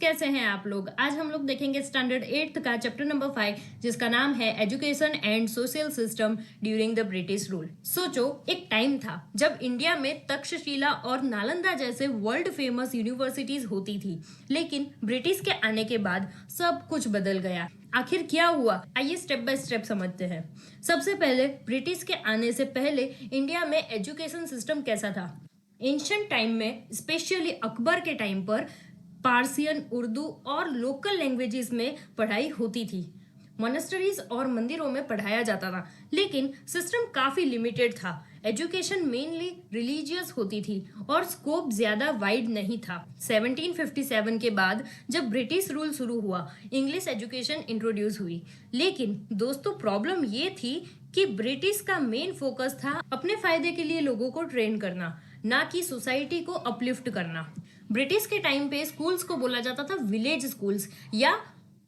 कैसे हैं आप लोग। आज हम लोग देखेंगे स्टैंडर्ड 8th का चैप्टर नंबर 5 जिसका नाम है education and social system during the British rule. सोचो, एक टाइम था जब इंडिया में तक्षशिला और नालंदा जैसे वर्ल्ड फेमस यूनिवर्सिटीज होती थी, लेकिन ब्रिटिश के आने के बाद सब कुछ बदल गया। आखिर क्या हुआ, आइए स्टेप बाय स्टेप समझते हैं। सबसे पहले ब्रिटिश के आने से पहले इंडिया में एजुकेशन सिस्टम कैसा था। एंशिएंट टाइम में, स्पेशली अकबर के टाइम पर, पार्सियन, उर्दू और लोकल लैंग्वेजेस में पढ़ाई होती थी। मोनेस्टरीज और मंदिरों में पढ़ाया जाता था, लेकिन सिस्टम काफी लिमिटेड था। एजुकेशन मेनली रिलीजियस होती थी और स्कोप ज्यादा वाइड नहीं था। 1757 के बाद जब ब्रिटिश रूल शुरू हुआ, इंग्लिश एजुकेशन इंट्रोड्यूस हुई। लेकिन दोस्तों, प्रॉब्लम ये थी कि ब्रिटिश का मेन फोकस था अपने फायदे के लिए लोगों को ट्रेन करना, ना कि सोसाइटी को अपलिफ्ट करना। ब्रिटिश के टाइम पे स्कूल्स को बोला जाता था विलेज स्कूल्स या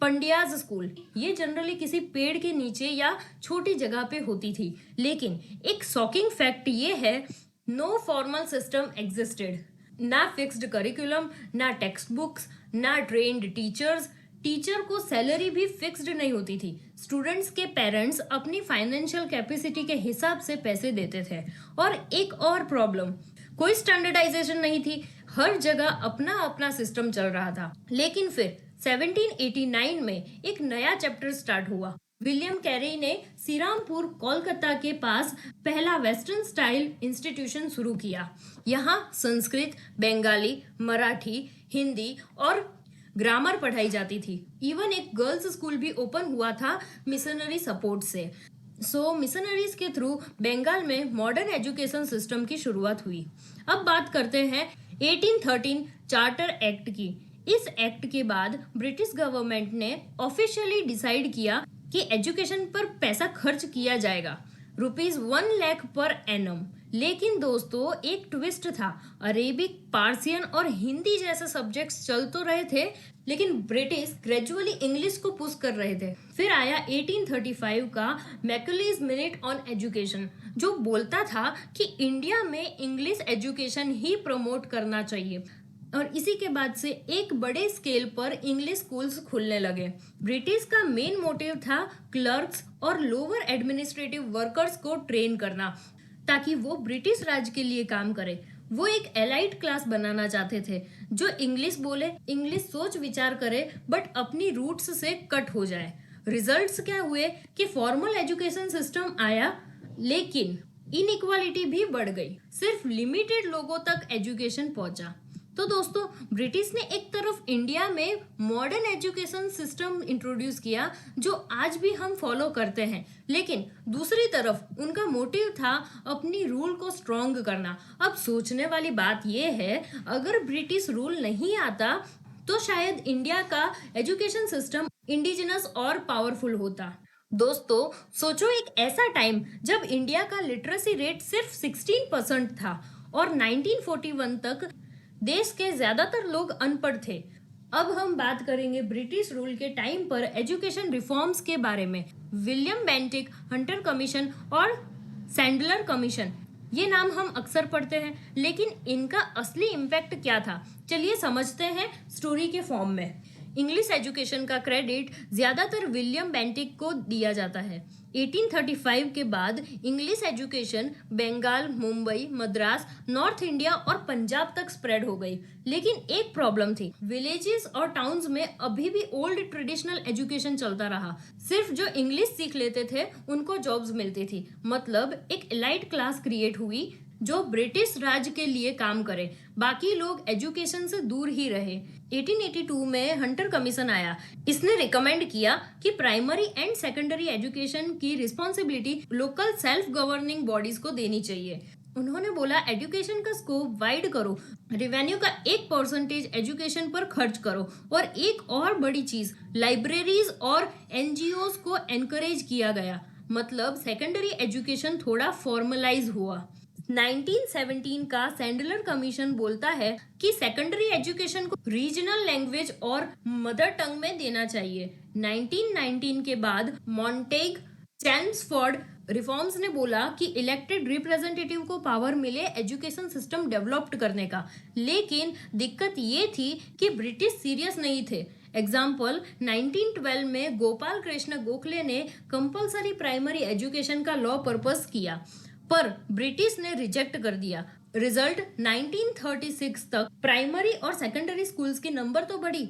पंडियाज स्कूल। ये जनरली किसी पेड़ के नीचे या छोटी जगह पे होती थी। लेकिन एक शॉकिंग फैक्ट ये है, नो फॉर्मल सिस्टम एग्जिस्टेड। ना फिक्स्ड करिकुलम, ना टेक्स्ट बुक्स, ना ट्रेन्ड टीचर्स। टीचर को सैलरी भी फिक्स्ड नहीं होती थी। स्टूडेंट्स के पेरेंट्स अपनी फाइनेंशियल कैपेसिटी के हिसाब से पैसे देते थे। और एक और प्रॉब्लम, कोई स्टैंडर्डाइजेशन नहीं थी। हर जगह अपना अपना सिस्टम चल रहा था। लेकिन फिर 1789 में एक नया चैप्टर स्टार्ट हुआ। विलियम कैरी ने श्रीरामपुर, कोलकाता के पास पहला वेस्टर्न स्टाइल इंस्टीट्यूशन शुरू किया। यहाँ संस्कृत, बंगाली, मराठी, हिंदी और ग्रामर पढ़ाई जाती थी। इवन एक गर्ल्स स्कूल भी ओपन हुआ था मिशनरी सपोर्ट से। मिशनरीज के थ्रू बंगाल में मॉडर्न एजुकेशन सिस्टम की शुरुआत हुई। अब बात करते हैं 1813 चार्टर एक्ट की। इस एक्ट के बाद ब्रिटिश गवर्नमेंट ने ऑफिशियली डिसाइड किया कि एजुकेशन पर पैसा खर्च किया जाएगा, ₹1 लाख पर एनम। लेकिन दोस्तों, एक ट्विस्ट था। अरेबिक, पार्सियन और हिंदी जैसे सब्जेक्ट्स चल तो रहे थे, लेकिन ब्रिटिश ग्रेजुअली इंग्लिश को पुश कर रहे थे। फिर आया 1835 का मैकॉलेज मिनट ऑन एजुकेशन, जो बोलता था कि इंडिया में इंग्लिश एजुकेशन ही प्रमोट करना चाहिए। और इसी के बाद से एक बड़े स्केल पर इंग्लिश स्कूल्स खुलने लगे। ब्रिटिश का मेन मोटिव था क्लर्क्स और लोअर एडमिनिस्ट्रेटिव वर्कर्स को ट्रेन करना, ताकि वो ब्रिटिश राज के लिए काम करे। वो एक एलाइट क्लास बनाना चाहते थे जो इंग्लिश बोले, इंग्लिश सोच विचार करे, बट अपनी रूट्स से कट हो जाए। रिजल्ट्स क्या हुए कि फॉर्मल एजुकेशन सिस्टम आया, लेकिन इनइक्वालिटी भी बढ़ गई। सिर्फ लिमिटेड लोगों तक एजुकेशन पहुंचा। तो दोस्तों, ब्रिटिश ने एक तरफ इंडिया में मॉडर्न एजुकेशन सिस्टम इंट्रोड्यूस किया जो आज भी हम फॉलो करते हैं, लेकिन दूसरी तरफ उनका मोटिव था अपनी रूल को स्ट्रॉन्ग करना। अब सोचने वाली बात यह है, अगर ब्रिटिश रूल नहीं आता तो शायद इंडिया का एजुकेशन सिस्टम इंडिजिनस और पावरफुल होता। दोस्तों, सोचो, एक ऐसा टाइम जब इंडिया का लिटरेसी रेट सिर्फ 16% था और 1941 तक देश के ज्यादातर लोग अनपढ़ थे। अब हम बात करेंगे ब्रिटिश रूल के टाइम पर एजुकेशन रिफॉर्म्स के बारे में। विलियम बेंटिक, हंटर कमीशन और सैंडलर कमीशन, ये नाम हम अक्सर पढ़ते हैं, लेकिन इनका असली इम्पैक्ट क्या था, चलिए समझते हैं स्टोरी के फॉर्म में। इंग्लिश एजुकेशन का क्रेडिट ज्यादातर विलियम बेंटिक को दिया जाता है। 1835 के बाद English education Bengal, Mumbai, Madras, north India और पंजाब तक स्प्रेड हो गई। लेकिन एक प्रॉब्लम थी, विलेजेस और टाउन्स में अभी भी ओल्ड ट्रेडिशनल एजुकेशन चलता रहा। सिर्फ जो इंग्लिश सीख लेते थे उनको जॉब्स मिलती थी। मतलब एक एलाइट क्लास क्रिएट हुई जो ब्रिटिश राज के लिए काम करे, बाकी लोग एजुकेशन से दूर ही रहे। 1882 में हंटर कमीशन आया। इसने रिकमेंड किया कि प्राइमरी एंड सेकेंडरी एजुकेशन की responsibility local self governing bodies को देनी चाहिए। उन्होंने बोला, एजुकेशन का स्कोप वाइड करो, रेवेन्यू का 1% एजुकेशन पर खर्च करो, और एक और बड़ी चीज, लाइब्रेरीज और एनजीओज को एनकरेज किया गया। मतलब सेकेंडरी एजुकेशन थोड़ा फॉर्मलाइज हुआ। 1917 का सैंडलर कमीशन बोलता है कि सेकेंडरी एजुकेशन को रीजनल लैंग्वेज और मदर टंग में देना चाहिए। 1919 के बाद मॉन्टेग, चैम्सफोर्ड रिफॉर्म्स ने बोला कि इलेक्टेड रिप्रेजेंटेटिव को पावर मिले एजुकेशन सिस्टम डेवलप्ड करने का, लेकिन दिक्कत ये थी कि ब्रिटिश सीरियस नहीं थे। एग्जाम्पल 1912 में गोपाल कृष्ण गोखले ने कंपलसरी प्राइमरी एजुकेशन का लॉ पर्पस किया, पर ब्रिटिश ने रिजेक्ट कर दिया। रिजल्ट 1936 तक प्राइमरी और सेकेंडरी स्कूल्स की नंबर तो बढ़ी,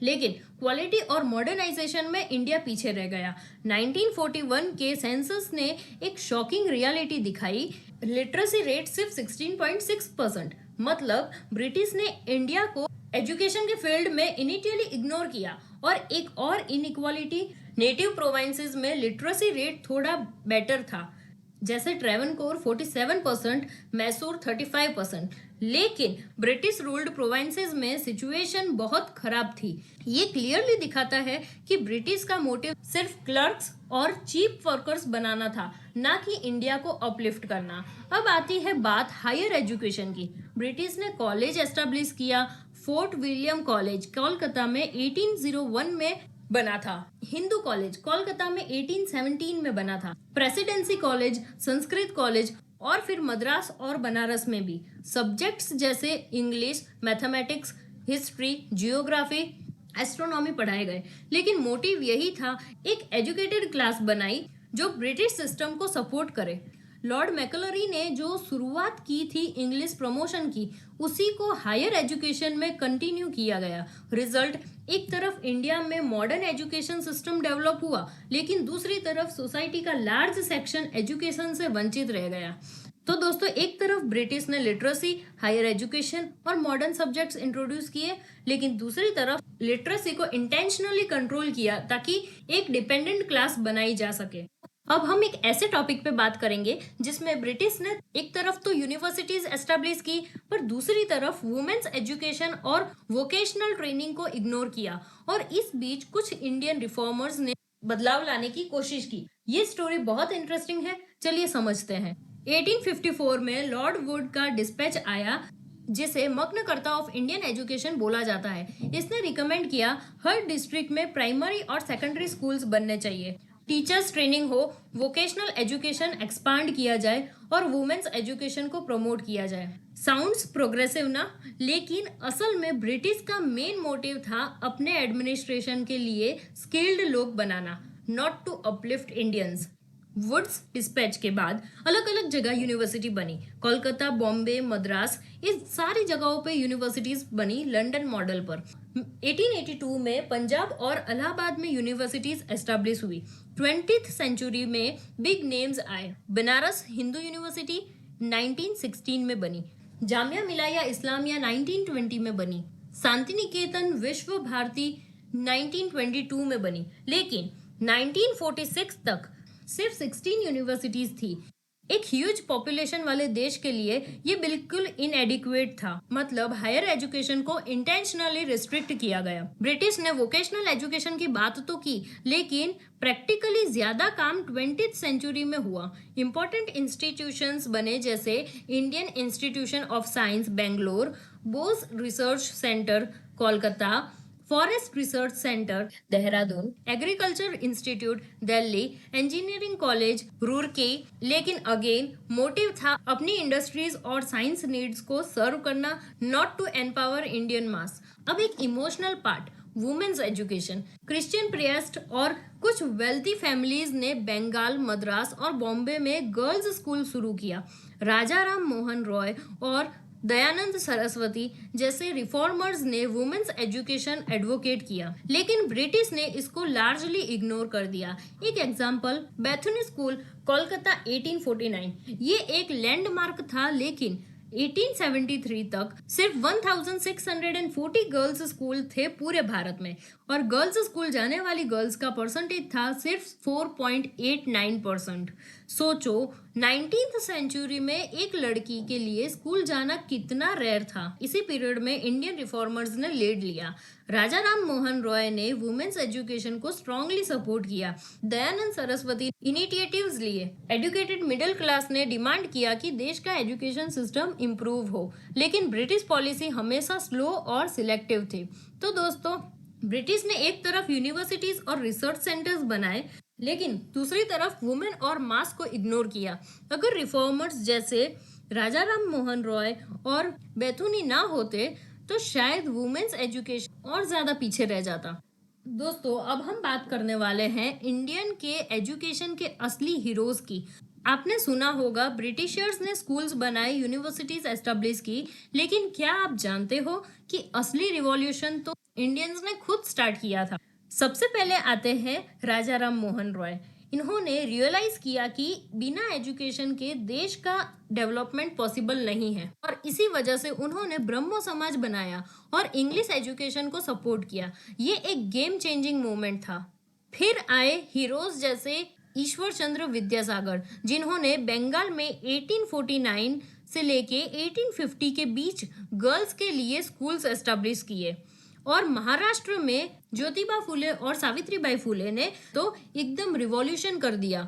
लेकिन क्वालिटी और मॉडर्नाइजेशन में इंडिया पीछे रह गया। 1941 के सेंसस ने एक शॉकिंग रियलिटी दिखाई। लिटरेसी रेट सिर्फ 16.6%। मतलब ब्रिटिश ने इंडिया को एजुकेशन के फील्ड में इनिशियली इग्नोर किया। और एक और इनइक्वालिटी, नेटिव प्रोविंसेस में लिटरेसी रेट थोड़ा बेटर था, जैसे ट्रेवनकोर 47%, मैसूर 35%। लेकिन ब्रिटिश रूल्ड प्रोविंसेस में सिचुएशन बहुत खराब थी। ये क्लियरली दिखाता है कि ब्रिटिश का मोटिव सिर्फ क्लर्क्स और चीप वर्कर्स बनाना था, ना कि इंडिया को अपलिफ्ट करना। अब आती है बात हायर एजुकेशन की। ब्रिटिश ने कॉलेज एस्टेब्लिश किया। फोर्ट विलियम कॉलेज कोलकाता में 1801 में बना था। हिंदू कॉलेज कोलकाता में 1817 में बना था। प्रेसिडेंसी कॉलेज, संस्कृत कॉलेज और फिर मद्रास और बनारस में भी सब्जेक्ट्स जैसे English, mathematics, history, geography, astronomy पढ़ाए गए। लेकिन मोटिव यही था, एक एजुकेटेड क्लास बनाई जो ब्रिटिश सिस्टम को सपोर्ट करे। लॉर्ड मैकलरी ने जो शुरुआत की थी इंग्लिश प्रमोशन की, उसी को हायर एजुकेशन में कंटिन्यू किया गया। रिजल्ट, एक तरफ इंडिया में मॉडर्न एजुकेशन सिस्टम डेवलप हुआ, लेकिन दूसरी तरफ सोसाइटी का लार्ज सेक्शन एजुकेशन से वंचित रह गया। तो दोस्तों, एक तरफ ब्रिटिश ने लिटरेसी, हायर एजुकेशन और मॉडर्न सब्जेक्ट्स इंट्रोड्यूस किए, लेकिन दूसरी तरफ लिटरेसी को इंटेंशनली कंट्रोल किया ताकि एक डिपेंडेंट क्लास बनाई जा सके। अब हम एक ऐसे टॉपिक पे बात करेंगे जिसमें ब्रिटिश ने एक तरफ तो यूनिवर्सिटीज एस्टेब्लिश की, पर दूसरी तरफ वुमेन्स एजुकेशन और वोकेशनल ट्रेनिंग को इग्नोर किया। और इस बीच कुछ इंडियन रिफॉर्मर्स ने बदलाव लाने की कोशिश की। ये स्टोरी बहुत इंटरेस्टिंग है, चलिए समझते हैं। 1854 में लॉर्ड वुड का डिस्पैच आया, जिसे मग्नकर्ता ऑफ इंडियन एजुकेशन बोला जाता है। इसने रिकमेंड किया हर डिस्ट्रिक्ट में प्राइमरी और सेकेंडरी स्कूल्स बनने चाहिए, टीचर्स ट्रेनिंग हो, वोकेशनल एजुकेशन एक्सपांड किया जाए और वुमेन्स एजुकेशन को प्रमोट किया जाए। साउंड्स प्रोग्रेसिव ना, लेकिन असल में ब्रिटिश का मेन मोटिव था अपने एडमिनिस्ट्रेशन के लिए स्किल्ड लोग बनाना, not to uplift Indians. Wood's dispatch के बाद अलग अलग जगह यूनिवर्सिटी बनी। कोलकाता, बॉम्बे, मद्रास, इस सारी जगहों पे यूनिवर्सिटीज बनी लंदन मॉडल पर। 1882 में पंजाब और इलाहाबाद में यूनिवर्सिटीज एस्टेब्लिश हुई। 20th सेंचुरी में बिग नेम्स आए। बनारस हिंदू यूनिवर्सिटी 1916 में बनी। जामिया मिलाया इस्लामिया 1920 में बनी। शांति निकेतन विश्व भारती 1922 में बनी। लेकिन 1946 तक सिर्फ 16 यूनिवर्सिटीज थी। एक ह्यूज पॉपुलेशन वाले देश के लिए ये बिल्कुल इनएडिक्वेट था। मतलब हायर एजुकेशन को इंटेंशनली रिस्ट्रिक्ट किया गया। ब्रिटिश ने वोकेशनल एजुकेशन की बात तो की, लेकिन प्रैक्टिकली ज्यादा काम 20th सेंचुरी में हुआ। इंपॉर्टेंट इंस्टीट्यूशंस बने जैसे Indian institution of science Bangalore, Bose research centre Kolkata, forest research centre Dehradun, agriculture institute Delhi, engineering college Roorkee. लेकिन अगेन मोटिव था अपनी इंडस्ट्रीज और साइंस नीड्स को सर्व करना, not to empower Indian mass. अब एक emotional part, women's education. Christian priest और कुछ वेल्थी फैमिलीज ने बंगाल, मद्रास और बॉम्बे में गर्ल्स स्कूल शुरू किया। राजा राम मोहन रॉय और दयानंद सरस्वती जैसे रिफॉर्मर्स ने वुमेन्स एजुकेशन एडवोकेट किया, लेकिन ब्रिटिश ने इसको लार्जली इग्नोर कर दिया। एक एग्जांपल, बैथुनी स्कूल कोलकाता 1849। ये एक लैंडमार्क था, लेकिन 1873 तक सिर्फ 1640 गर्ल्स स्कूल थे पूरे भारत में, और गर्ल्स स्कूल जाने वाली गर्ल्स का परसेंटेज था सिर्फ 4.89%। सोचो 19th सेंचुरी में एक लड़की के लिए स्कूल जाना कितना रेयर था। इसी पीरियड में इंडियन रिफॉर्मर्स ने लीड लिया। राजा राम मोहन रॉय ने वुमेन्स एजुकेशन को स्ट्रांगली सपोर्ट किया। दयानंद सरस्वती इनिशिएटिव्स लिए। एजुकेटेड मिडिल क्लास ने डिमांड किया कि देश का एजुकेशन सिस्टम इम्प्रूव हो, लेकिन ब्रिटिश पॉलिसी हमेशा स्लो और सिलेक्टिव थी। तो दोस्तों, ब्रिटिश ने एक तरफ यूनिवर्सिटीज और रिसर्च सेंटर्स बनाए, लेकिन दूसरी तरफ वुमेन और मास को इग्नोर किया। अगर रिफॉर्मर्स जैसे राजा राम मोहन रॉय और बेथुनी ना होते तो शायद वुमेन्स एजुकेशन और ज्यादा पीछे रह जाता। दोस्तों, अब हम बात करने वाले हैं इंडियन के एजुकेशन के असली हीरोज की। आपने सुना होगा ब्रिटिशर्स ने स्कूल्स बनाए, यूनिवर्सिटीज एस्टेब्लिश की, लेकिन क्या आप जानते हो कि असली रिवॉल्यूशन तो इंडियंस ने खुद स्टार्ट किया था। सबसे पहले आते हैं राजा राम मोहन रॉय। इन्होंने रियलाइज किया कि बिना एजुकेशन के देश का डेवलपमेंट पॉसिबल नहीं है और इसी वजह से उन्होंने ब्रह्मो समाज बनाया और इंग्लिश एजुकेशन को सपोर्ट किया। ये एक गेम चेंजिंग मोमेंट था। फिर आए हीरोज जैसे ईश्वर चंद्र विद्यासागर, जिन्होंने बंगाल में 1849 से लेके 1850 के बीच गर्ल्स के लिए स्कूल्स एस्टेब्लिश किए। और महाराष्ट्र में ज्योतिबा फुले और सावित्रीबाई फुले ने तो एकदम रिवॉल्यूशन कर दिया।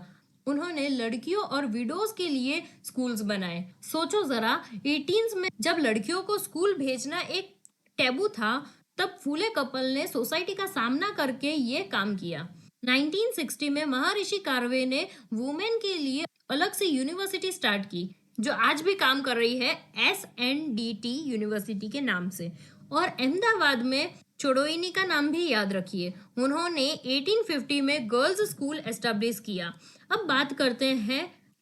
उन्होंने लड़कियों और विडोज के लिए स्कूल्स बनाए। सोचो जरा, 18s में जब लड़कियों को स्कूल भेजना एक टैबू था, तब फुले कपल ने सोसाइटी का सामना करके ये काम किया। 1960 में महर्षि कर्वे ने वुमेन के लिए अलग से यूनिवर्सिटी स्टार्ट की, जो आज भी काम कर रही है SNDT यूनिवर्सिटी के नाम से। और अहमदाबाद में चोड़ोइनी का नाम भी याद रखिए, उन्होंने 1850 में गर्ल्स स्कूल एस्टेब्लिश किया। अब बात करते हैं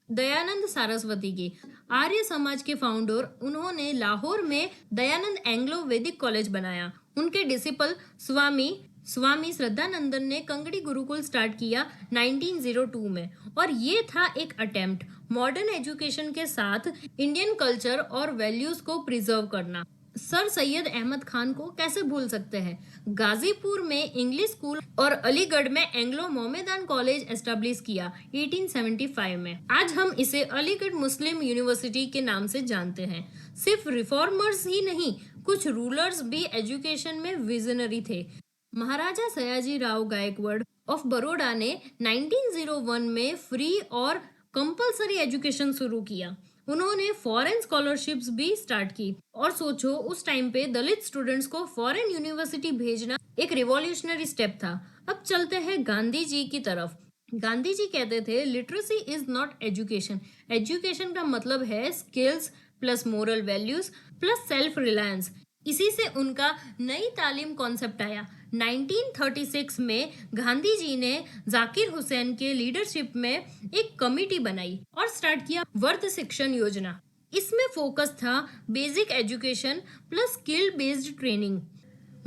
दयानंद सारस्वती की। आर्य समाज के फाउंडर, उन्होंने लाहौर में दयानंद एंग्लो वैदिक कॉलेज बनाया। उनके डिसिपल स्वामी श्रद्धानंदन ने कंगड़ी गुरुकुल स्टार्ट किया 1902 में, और ये था एक अटेम्प्ट मॉडर्न एजुकेशन के साथ इंडियन कल्चर और वैल्यूज को प्रिजर्व करना। सर सैयद अहमद खान को कैसे भूल सकते हैं। गाजीपुर में इंग्लिश स्कूल और अलीगढ़ में एंग्लो मोमेदान कॉलेज एस्टेब्लिश किया 1875 में। आज हम इसे अलीगढ़ मुस्लिम यूनिवर्सिटी के नाम से जानते हैं। सिर्फ रिफॉर्मर्स ही नहीं, कुछ रूलर्स भी एजुकेशन में विजनरी थे। महाराजा सयाजी राव गायकवाड़ ऑफ बड़ौदा ने 1901 में फ्री और कंपलसरी एजुकेशन शुरू किया। उन्होंने फॉरेन स्कॉलरशिप्स भी स्टार्ट की। और सोचो, उस टाइम पे दलित स्टूडेंट्स को फॉरेन यूनिवर्सिटी भेजना एक रिवॉल्यूशनरी स्टेप था। अब चलते हैं गांधी जी की तरफ। गांधी जी कहते थे, literacy is not education. Education का मतलब है skills plus moral values plus self reliance. इसी से उनका नई तालीम कॉन्सेप्ट आया। 1936 में गांधी जी ने जाकिर हुसैन के लीडरशिप में एक कमेटी बनाई और स्टार्ट किया वर्ध शिक्षण योजना। इसमें फोकस था basic education plus skill based training.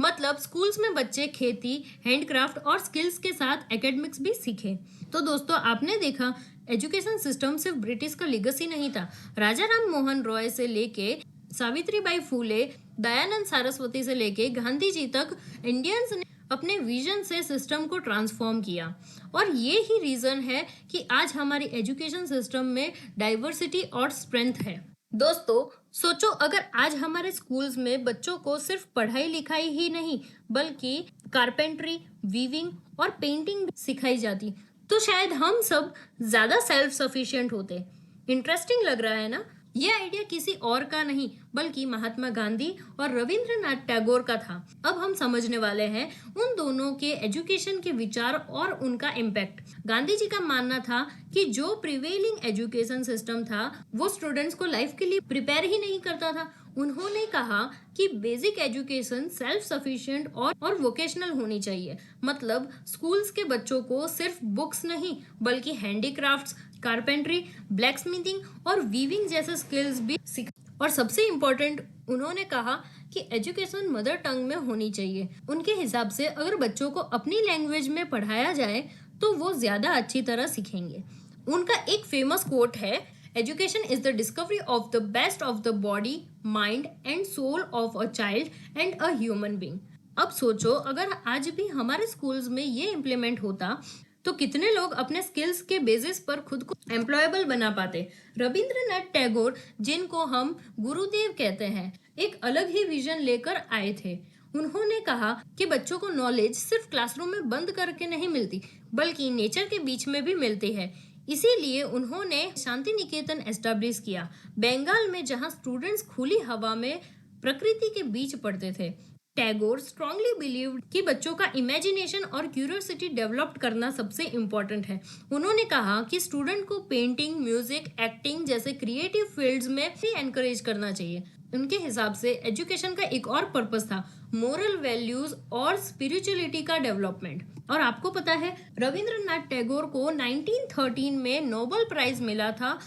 मतलब स्कूल्स में बच्चे खेती, हैंडक्राफ्ट और स्किल्स के साथ एकेडमिक्स भी सीखे। तो दोस्तों, आपने देखा एजुकेशन सिस्टम सिर्फ ब्रिटिश का लीगेसी नहीं था। राजा राम मोहन रॉय से लेके सावित्रीबाई फुले, दयानंद सरस्वती से लेके गांधी जी तक इंडियंस ने अपने विजन से सिस्टम को ट्रांसफॉर्म किया। और ये ही रीजन है कि आज हमारी एजुकेशन सिस्टम में डाइवर्सिटी और स्ट्रेंथ है। दोस्तों, सोचो, अगर आज हमारे स्कूल्स में बच्चों को सिर्फ पढ़ाई लिखाई ही नहीं बल्कि कारपेंट्री, वीविंग और पेंटिंग सिखाई जाती, तो शायद हम सब ज्यादा सेल्फ सफिशिएंट होते। इंटरेस्टिंग लग रहा है ना। यह आइडिया किसी और का नहीं बल्कि महात्मा गांधी और रविंद्रनाथ टैगोर का था। अब हम समझने वाले हैं उन दोनों के एजुकेशन के विचार और उनका इम्पैक्ट। गांधी जी का मानना था कि जो प्रिवेलिंग एजुकेशन सिस्टम था वो स्टूडेंट्स को लाइफ के लिए प्रिपेयर ही नहीं करता था। उन्होंने कहा कि बेसिक एजुकेशन सेल्फ सफिशिएंट और वोकेशनल होनी चाहिए। मतलब स्कूल्स के बच्चों को सिर्फ बुक्स नहीं बल्कि हैंडीक्राफ्ट्स, कारपेंट्री, ब्लैकस्मिथिंग और वीविंग जैसे स्किल्स भी सीख। और सबसे इम्पोर्टेंट, उन्होंने कहा कि एजुकेशन मदर टंग में होनी चाहिए। उनके हिसाब से अगर बच्चों को अपनी लैंग्वेज में पढ़ाया जाए तो वो ज्यादा अच्छी तरह सीखेंगे। उनका एक फेमस कोट है, education is the discovery of the best of the body, mind and soul of a child and a human being. अब सोचो, अगर आज भी हमारे स्कूल्स में ये इम्प्लीमेंट होता तो कितने लोग अपने स्किल्स के बेसिस पर खुद को एम्प्लॉयबल बना पाते। रविंद्रनाथ टैगोर, जिनको हम गुरुदेव कहते हैं, एक अलग ही विजन लेकर आए थे। उन्होंने कहा कि बच्चों को नॉलेज सिर्फ क्लासरूम में बंद करके नहीं मिलती बल्कि नेचर के बीच में भी मिलती है। इसीलिए उन्होंने शांति निकेतन एस्टेब्लिश किया बंगाल में, जहां स्टूडेंट्स खुली हवा में प्रकृति के बीच पढ़ते थे। टैगोर स्ट्रांगली बिलीव्ड कि बच्चों का इमेजिनेशन और क्यूरियोसिटी डेवलप करना सबसे इम्पोर्टेंट है। उन्होंने कहा कि स्टूडेंट को पेंटिंग, म्यूजिक, एक्टिंग जैसे क्रिएटिव फील्ड्स में भी एनकरेज करना चाहिए। उनके हिसाब से एजुकेशन का एक और पर्पस था मोरल वैल्यूज और स्पिरिचुअलिटी का डेवलपमेंट। और आपको पता है रविंद्रनाथ टैगोर को 1913 में नोबेल प्राइज मिला था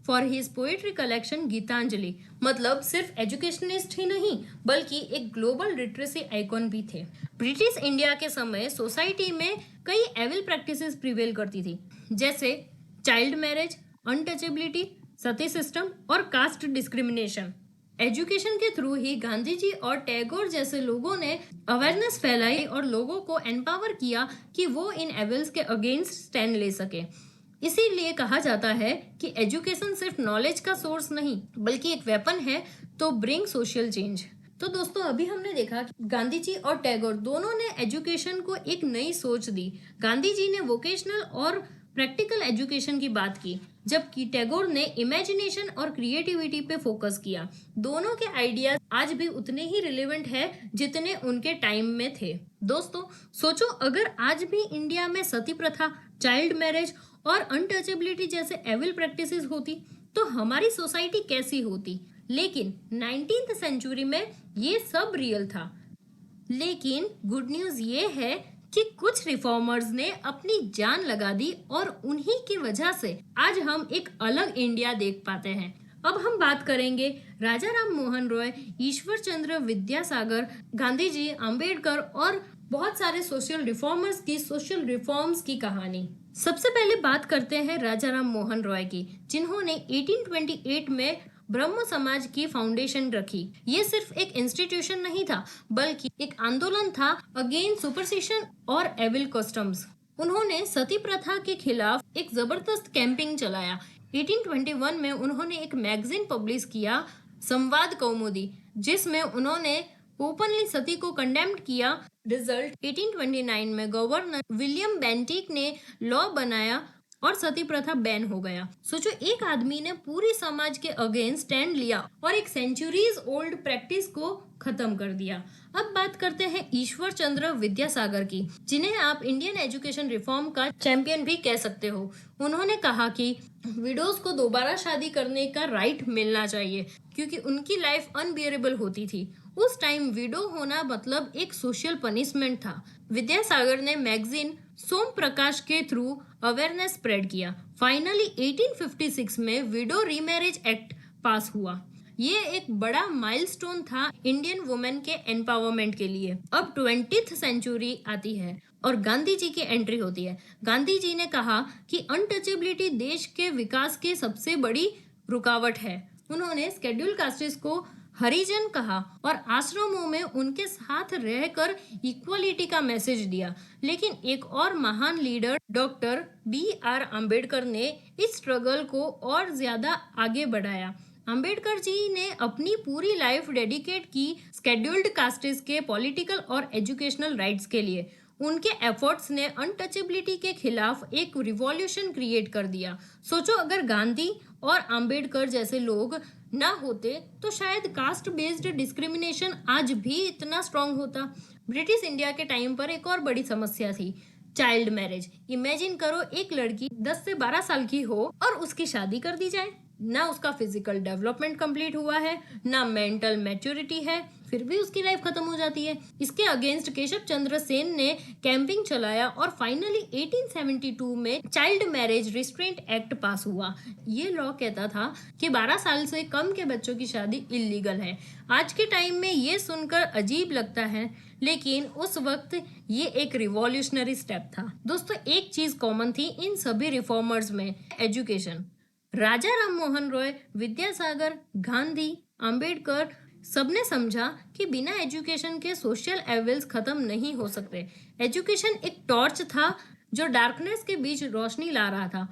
for his poetry collection Gitanjali. मतलब सिर्फ एजुकेशनिस्ट ही नहीं बल्कि एक ग्लोबल लिटरेसी आइकॉन भी थे। ब्रिटिश इंडिया के समय सोसाइटी में कई एविल प्रैक्टिसेस प्रिवेल करती थी, जैसे चाइल्ड मैरिज, अनटचेबिलिटी, सती सिस्टम और कास्ट डिस्क्रिमिनेशन। एजुकेशन के थ्रू ही गांधी जी और टैगोर जैसे लोगों ने अवेयरनेस फैलाई और लोगों को एम्पावर किया कि वो इन एविल्स के अगेंस्ट स्टैंड ले सके। इसीलिए कहा जाता है कि एजुकेशन सिर्फ नॉलेज का सोर्स नहीं बल्कि एक वेपन है तो ब्रिंग सोशल चेंज। तो दोस्तों अभी हमने देखा कि गांधी जी और टैगोर दोनों ने एजुकेशन को एक नई सोच दी। गांधी जी ने वोकेशनल और प्रैक्टिकल एजुकेशन की बात की, जबकि टैगोर ने इमेजिनेशन और क्रिएटिविटी पे फोकस किया। दोनों के आइडियाज आज भी उतने ही रिलेवेंट है जितने उनके टाइम में थे। दोस्तों सोचो अगर आज भी इंडिया में सती प्रथा, चाइल्ड मैरिज और अनटचेबिलिटी जैसे एविल प्रैक्टिसेस होती तो हमारी सोसाइटी कैसी होती। लेकिन 19th सेंचुरी में ये सब रियल था। लेकिन गुड न्यूज ये है कि कुछ रिफॉर्मर्स ने अपनी जान लगा दी और उन्हीं की वजह से आज हम एक अलग इंडिया देख पाते हैं। अब हम बात करेंगे राजा राम मोहन रॉय, ईश्वर चंद्र विद्यासागर, गांधी जी, अंबेडकर और बहुत सारे सोशल रिफॉर्मर्स की सोशल रिफॉर्म्स की कहानी। सबसे पहले बात करते हैं राजा राम मोहन रॉय की, जिन्होंने 1828 में ब्रह्म समाज की फाउंडेशन रखी। ये सिर्फ एक इंस्टीट्यूशन नहीं था बल्कि एक आंदोलन था अगेंस्ट सुपरस्टिशन और एविल कस्टम्स। उन्होंने सती प्रथा के खिलाफ एक जबरदस्त कैंपिंग चलाया। 1821 में उन्होंने एक मैगजीन पब्लिश किया, संवाद कौमुदी, जिसमें उन्होंने ओपनली सती को कंडेम्ड किया। रिजल्ट 1829 में गवर्नर विलियम बेंटिक ने लॉ बनाया और सती प्रथा बैन हो गया। सोचो एक आदमी ने पूरी समाज के अगेंस्ट स्टैंड लिया और एक सेंचुरीज ओल्ड प्रैक्टिस को खत्म कर दिया। अब बात करते हैं ईश्वर चंद्र विद्यासागर की, जिन्हें आप इंडियन एजुकेशन रिफॉर्म का चैंपियन भी कह सकते हो। उन्होंने कहा कि विडोज को दोबारा शादी करने का राइट मिलना चाहिए क्योंकि उनकी लाइफ अनबियरेबल होती थी। उस टाइम विडो होना मतलब एक सोशल पनिशमेंट था। विद्यासागर ने मैगजीन सोम प्रकाश के थ्रू अवेयरनेस स्प्रेड किया। फाइनली 1856 में विडो रीमैरिज एक्ट पास हुआ। ये एक बड़ा माइलस्टोन था इंडियन वुमेन के एम्पावरमेंट के लिए। अब 20th सेंचुरी आती है और गांधी जी की एंट्री होती है। गांधी जी ने कहा कि अनटचेबिलिटी देश के विकास की सबसे बड़ी रुकावट है। उन्होंने शेड्यूल कास्टेस को हरिजन कहा और आश्रमों में उनके साथ रहकर इक्वालिटी का मैसेज दिया। लेकिन एक और महान लीडर डॉक्टर BR अंबेडकर ने इस स्ट्रगल को और ज्यादा आगे बढ़ाया। अंबेडकर जी ने अपनी पूरी लाइफ डेडिकेट की शेड्यूल्ड कास्टेस के पॉलिटिकल और एजुकेशनल राइट्स के लिए। उनके एफर्ट्स ने अनटचेबिलिटी के खिलाफ एक रिवॉल्यूशन क्रिएट कर दिया। सोचो अगर गांधी और अंबेडकर जैसे लोग ना होते तो शायद कास्ट बेस्ड डिस्क्रिमिनेशन आज भी इतना स्ट्रांग होता। ब्रिटिश इंडिया के टाइम पर एक और बड़ी समस्या थी, चाइल्ड मैरिज। इमेजिन करो एक लड़की 10 से 12 साल की हो और उसकी शादी कर दी जाए। ना उसका फिजिकल डेवलपमेंट कंप्लीट हुआ है, ना मेंटल मैच्योरिटी है, फिर भी उसकी लाइफ खत्म हो जाती है। इसके अगेंस्ट केशव चंद्र सेन ने कैंपिंग चलाया और फाइनली 1872 में चाइल्ड मैरिज रिस्ट्रेंट एक्ट पास हुआ। ये लॉ कहता था कि 12 साल से कम के बच्चों की शादी इलीगल है। आज के टाइम में ये सुनकर अजीब लगता है, लेकिन उस वक्त ये एक रिवॉल्यूशनरी स्टेप था। दोस्तों एक चीज कॉमन थी इन सभी रिफॉर्मर्स में, एजुकेशन। राजा राम मोहन रॉय, विद्यासागर, गांधी, अंबेडकर सबने समझा कि बिना एजुकेशन के सोशल एविल्स खत्म नहीं हो सकते। एजुकेशन एक टॉर्च था जो डार्कनेस के बीच रोशनी ला रहा था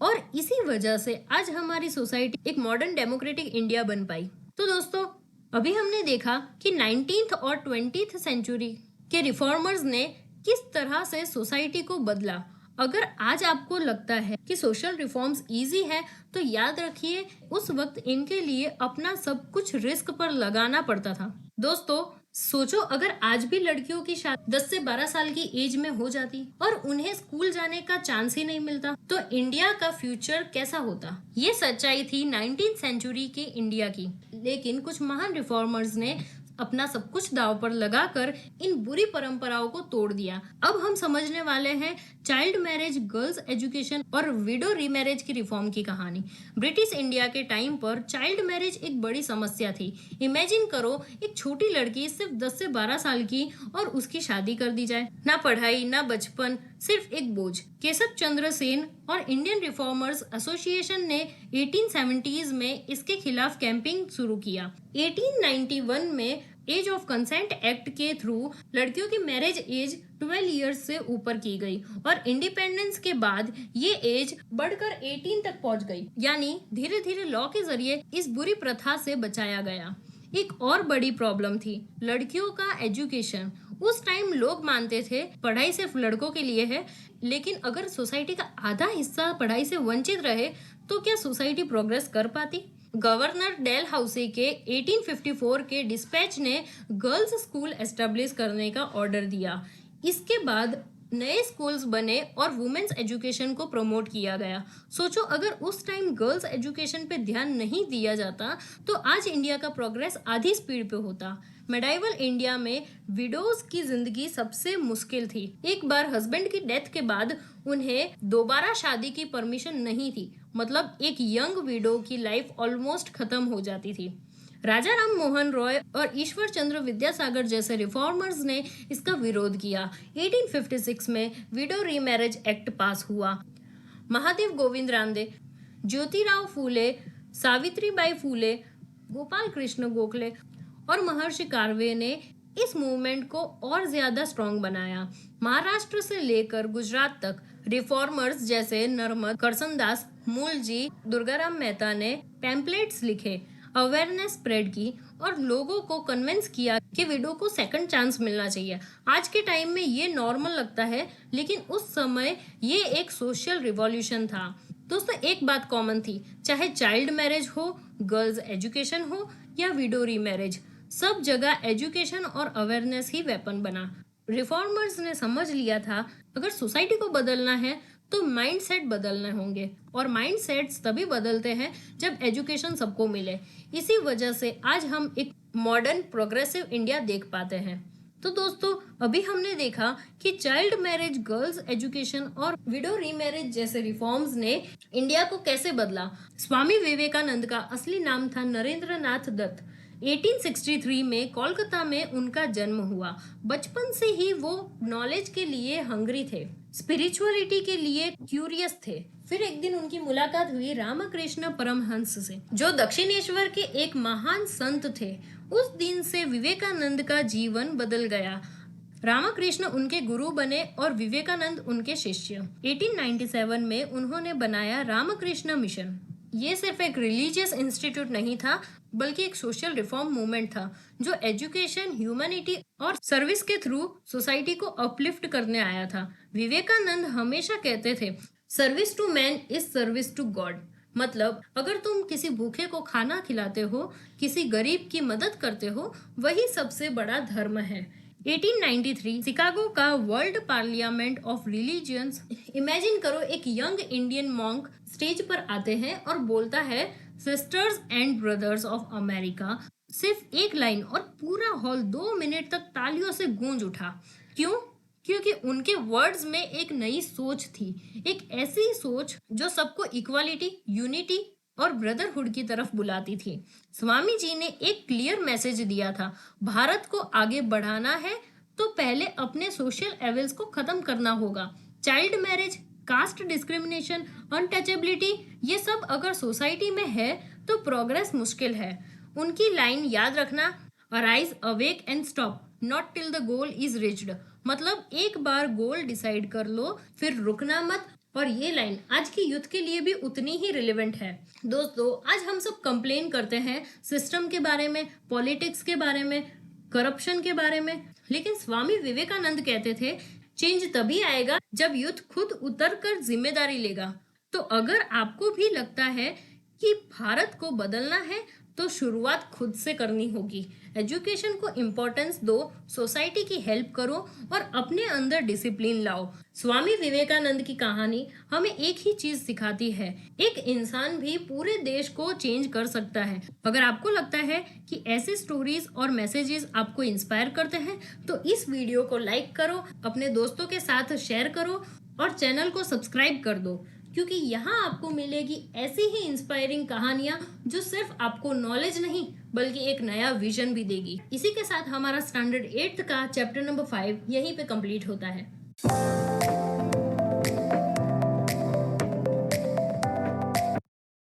और इसी वजह से आज हमारी सोसाइटी एक मॉडर्न डेमोक्रेटिक इंडिया बन पाई। तो दोस्तों अभी हमने देखा कि 19th और 20th सेंचुरी के रिफॉर्मर्स ने किस तरह से सोसाइटी को बदला। अगर आज आपको लगता है कि सोशल रिफॉर्म्स इजी है तो याद रखिए उस वक्त इनके लिए अपना सब कुछ रिस्क पर लगाना पड़ता था। दोस्तों सोचो अगर आज भी लड़कियों की शादी 10 से 12 साल की एज में हो जाती और उन्हें स्कूल जाने का चांस ही नहीं मिलता तो इंडिया का फ्यूचर कैसा होता। ये सच्चाई थी 19th सेंचुरी के इंडिया की, लेकिन कुछ महान रिफॉर्मर्स ने अपना सब कुछ दांव पर लगाकर इन बुरी परंपराओं को तोड़ दिया। अब हम समझने वाले हैं चाइल्ड मैरिज, गर्ल्स एजुकेशन और विडो रीमैरिज की रिफॉर्म की कहानी। ब्रिटिश इंडिया के टाइम पर चाइल्ड मैरिज एक बड़ी समस्या थी। इमेजिन करो एक छोटी लड़की सिर्फ 10 से 12 साल की और उसकी शादी कर दी जाए। ना पढ़ाई ना बचपन, सिर्फ एक बोझ। केशव चंद्र सेन और इंडियन रिफॉर्मर्स एसोसिएशन ने 1870s में इसके खिलाफ कैंपिंग शुरू किया। 1891 में एज ऑफ कंसेंट एक्ट के थ्रू लड़कियों की मैरिज एज 12 इयर्स से ऊपर की गई और इंडिपेंडेंस के बाद ये एज बढ़कर 18 तक पहुंच गई। यानी धीरे धीरे लॉ के जरिए इस बुरी प्रथा से बचाया गया। एक और बड़ी प्रॉब्लम थी लड़कियों का एजुकेशन। उस टाइम लोग मानते थे पढ़ाई सिर्फ लड़कों के लिए है, लेकिन अगर सोसाइटी का आधा हिस्सा पढ़ाई से वंचित रहे तो क्या सोसाइटी प्रोग्रेस कर पाती। गवर्नर डेलहाउसी के 1854 के डिस्पैच ने गर्ल्स स्कूल एस्टेब्लिश करने का ऑर्डर दिया। इसके बाद नए स्कूल्स बने और वुमेन्स एजुकेशन को प्रमोट किया गया। सोचो अगर उस टाइम गर्ल्स एजुकेशन पे ध्यान नहीं दिया जाता तो आज इंडिया का प्रोग्रेस आधी स्पीड पे होता। मेडाइवल इंडिया में विडोज की जिंदगी सबसे मुश्किल थी। एक बार हस्बैंड की डेथ के बाद उन्हें दोबारा शादी की परमिशन नहीं थी, मतलब एक यंग विडो की लाइफ ऑलमोस्ट खत्म हो जाती थी। राजा राम मोहन रॉय और ईश्वर चंद्र विद्यासागर जैसे रिफॉर्मर्स ने इसका विरोध किया। 1856 में विडो रीमैरिज एक्ट पास हुआ। महादेव गोविंद रानडे, ज्योतिराव फूले, सावित्रीबाई फूले, गोपाल कृष्ण गोखले और महर्षि कार्वे ने इस मूवमेंट को और ज्यादा स्ट्रॉन्ग बनाया। महाराष्ट्र से लेकर गुजरात तक रिफॉर्मर्स जैसे नर्मद करसनदास, मूलजी, दुर्गाराम मेहता ने पैम्पलेट्स लिखे, अवेयरनेस स्प्रेड की और लोगों को कन्विंस किया कि विडो को सेकंड चांस मिलना चाहिए। आज के टाइम में ये नॉर्मल लगता है, लेकिन उस समय ये एक सोशल रिवॉल्यूशन था। दोस्तों एक बात कॉमन थी, चाहे चाइल्ड मैरिज हो, गर्ल्स एजुकेशन हो या विडो रीमैरिज, सब जगह एजुकेशन और अवेयरनेस ही वेपन बना। रिफॉर्मर्स ने समझ लिया था अगर सोसाइटी को बदलना है तो माइंडसेट बदलने होंगे और माइंडसेट्स तभी बदलते हैं जब एजुकेशन सबको मिले। इसी वजह से आज हम एक मॉडर्न प्रोग्रेसिव इंडिया देख पाते हैं। तो दोस्तों अभी हमने देखा कि चाइल्ड मैरिज, गर्ल्स एजुकेशन और विडो रीमैरिज जैसे रिफॉर्म्स ने इंडिया को कैसे बदला। स्वामी विवेकानंद का असली नाम था नरेंद्र नाथ दत्त। 1863 में कोलकाता में उनका जन्म हुआ। बचपन से ही वो नॉलेज के लिए हंग्री थे, स्पिरिचुअलिटी के लिए क्यूरियस थे। फिर एक दिन उनकी मुलाकात हुई रामकृष्ण परमहंस से, जो दक्षिणेश्वर के एक महान संत थे। उस दिन से विवेकानंद का जीवन बदल गया। रामकृष्ण उनके गुरु बने और विवेकानंद उनके शिष्य। 1897 में उन्होंने बनाया रामकृष्ण मिशन। ये सिर्फ एक रिलीजियस इंस्टीट्यूट नहीं था, बल्कि एक सोशल रिफॉर्म मूवमेंट था जो एजुकेशन, ह्यूमैनिटी और सर्विस के थ्रू सोसाइटी को अपलिफ्ट करने आया था। विवेकानंद हमेशा कहते थे service to man is service to god. मतलब अगर तुम किसी भूखे को खाना खिलाते हो, किसी गरीब की मदद करते हो, वही सबसे बड़ा धर्म है। 1893 शिकागो का world parliament of religions. Imagine करो एक यंग इंडियन मॉन्क स्टेज पर आते हैं और बोलता है sisters and brothers of America. सिर्फ एक लाइन और पूरा हॉल 2 मिनट तक तालियों से गूंज उठा। क्यों? क्योंकि उनके वर्ड्स में एक नई सोच थी, एक ऐसी सोच जो सबको इक्वालिटी, यूनिटी और ब्रदरहुड की तरफ बुलाती थी। स्वामी जी ने एक क्लियर मैसेज दिया था, भारत को आगे बढ़ाना है तो पहले अपने सोशल एविल्स को खत्म करना होगा। Child marriage, caste discrimination, untouchability, ये सब अगर सोसाइटी में है तो प्रोग्रेस मुश्किल है। उनकी लाइन याद रखना, arise, awake and stop, not till the goal is reached. मतलब एक बार गोल डिसाइड कर लो, फिर रुकना मत। और ये लाइन आज की यूथ के लिए भी उतनी ही रिलेवेंट है। दोस्तों आज हम सब कंप्लेन करते हैं सिस्टम के बारे में, पॉलिटिक्स के बारे में, करप्शन के बारे में, लेकिन स्वामी विवेकानंद कहते थे चेंज तभी आएगा जब यूथ खुद उतर कर जिम्मेदारी लेगा। तो अगर आपको भी लगता है कि भारत को बदलना है तो शुरुआत खुद से करनी होगी। एजुकेशन को इम्पोर्टेंस दो, सोसाइटी की हेल्प करो और अपने अंदर डिसिप्लिन लाओ। स्वामी विवेकानंद की कहानी हमें एक ही चीज सिखाती है, एक इंसान भी पूरे देश को चेंज कर सकता है। अगर आपको लगता है कि ऐसे स्टोरीज और मैसेजेस आपको इंस्पायर करते हैं तो इस वीडियो को लाइक करो, अपने दोस्तों के साथ शेयर करो और चैनल को सब्सक्राइब कर दो, क्योंकि यहाँ आपको मिलेगी ऐसी ही इंस्पायरिंग कहानियां जो सिर्फ आपको नॉलेज नहीं बल्कि एक नया विजन भी देगी। इसी के साथ हमारा स्टैंडर्ड 8th का चैप्टर नंबर 5 यहीं पे कंप्लीट होता है।